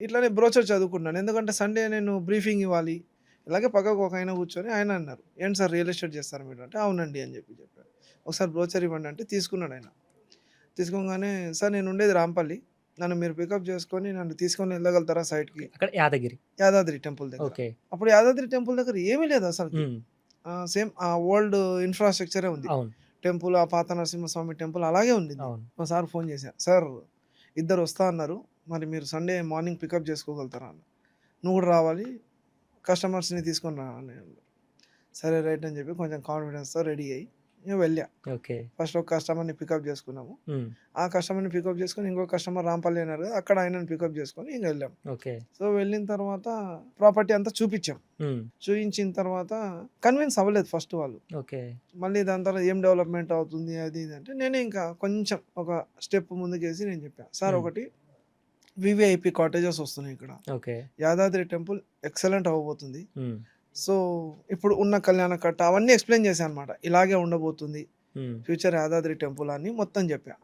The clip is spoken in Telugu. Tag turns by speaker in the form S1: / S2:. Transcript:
S1: ఇట్లానే బ్రోచర్ చదువుకున్నాను. ఎందుకంటే సండే నేను బ్రీఫింగ్ ఇవ్వాలి. ఇలాగే పక్కకు ఒక ఆయన కూర్చొని ఆయన అన్నారు. "ఏంటి సార్ రియల్ ఎస్టేట్ చేస్తారా మీరు?" అంటే "అవునండి" అని చెప్పాను. "ఒకసారి బ్రోచర్ ఇవ్వండి" అంటే తీసుకున్నాడు ఆయన. తీసుకోగానే "సార్ నేను ఉండేది రాంపల్లి. నన్ను మీరు పికప్ చేసుకొని నన్ను తీసుకొని వెళ్ళగలుగుతారా సైట్‌కి?"
S2: అక్కడ యాదగిరి.
S1: యాదాద్రి టెంపుల్ దగ్గర.
S2: ఓకే.
S1: అప్పుడు యాదాద్రి టెంపుల్ దగ్గర ఏమీ లేదు అసలకి.
S2: హ్మ్.
S1: సేమ్ ఆ ఓల్డ్ ఇన్‌ఫ్రాస్ట్రక్చరే ఉంది.
S2: అవును.
S1: టెంపుల్, ఆ పాత నరసింహస్వామి టెంపుల్ అలాగే ఉండింది.
S2: అవును.
S1: మా సార్‌కి ఫోన్ చేశా. "సార్ ఇద్దరు వస్తా అన్నారు. మరి మీరు సండే మార్నింగ్ పికప్ చేసుకోగలుగుతారా?" అన్నా. "నువ్వు కూడా రావాలి. కస్టమర్స్‌ని తీసుకొని రా" అని అన్నారు. సరే రైట్ అని చెప్పి కొంచెం కాన్ఫిడెన్స్‌తో రెడీ అయ్యి ఇగ వెళ్ళా.
S2: ఓకే.
S1: ఫస్ట్ ఒక కస్టమర్‌ని పికప్ చేసుకున్నాము.
S2: హ్మ్.
S1: ఆ కస్టమర్‌ని పికప్ చేసుకొని ఇంకో కస్టమర్ రాంపల్లి అన్నారు కదా! అక్కడ ఆయనని పికప్ చేసుకొని ఇంక వెళ్ళాం.
S2: ఓకే.
S1: సో, వెళ్ళిన తర్వాత ప్రాపర్టీ అంతా చూపిచ్చాం.
S2: హ్మ్.
S1: చూయించిన తర్వాత కన్విన్స్ అవ్వలేదు ఫస్ట్ వాళ్ళు.
S2: ఓకే.
S1: మళ్ళీ దాని తర్వాత ఏం డెవలప్‌మెంట్ అవుతుంది అది ఇది అంటే నేనే ఇంకా కొంచెం ఒక స్టెప్ ముందుకేసి నేను చెప్పా. సార్
S2: హ్మ్.
S1: ఒకటి వీవీఐపీ కాటేజెస్ వస్తున్నాయి ఇక్కడ.
S2: ఓకే.
S1: యాదాద్రి టెంపుల్ ఎక్సలెంట్ అవ్వబోతుంది.
S2: హ్మ్.
S1: సో, ఇప్పుడు ఉన్న కళ్యాణ కట్ట అవన్నీ ఎక్స్‌ప్లెయిన్ చేశా అనమాట. ఇలాగే ఉండబోతుంది.
S2: హ్మ్.
S1: ఫ్యూచర్ యాదాద్రి టెంపుల్ అని మొత్తం చెప్పా.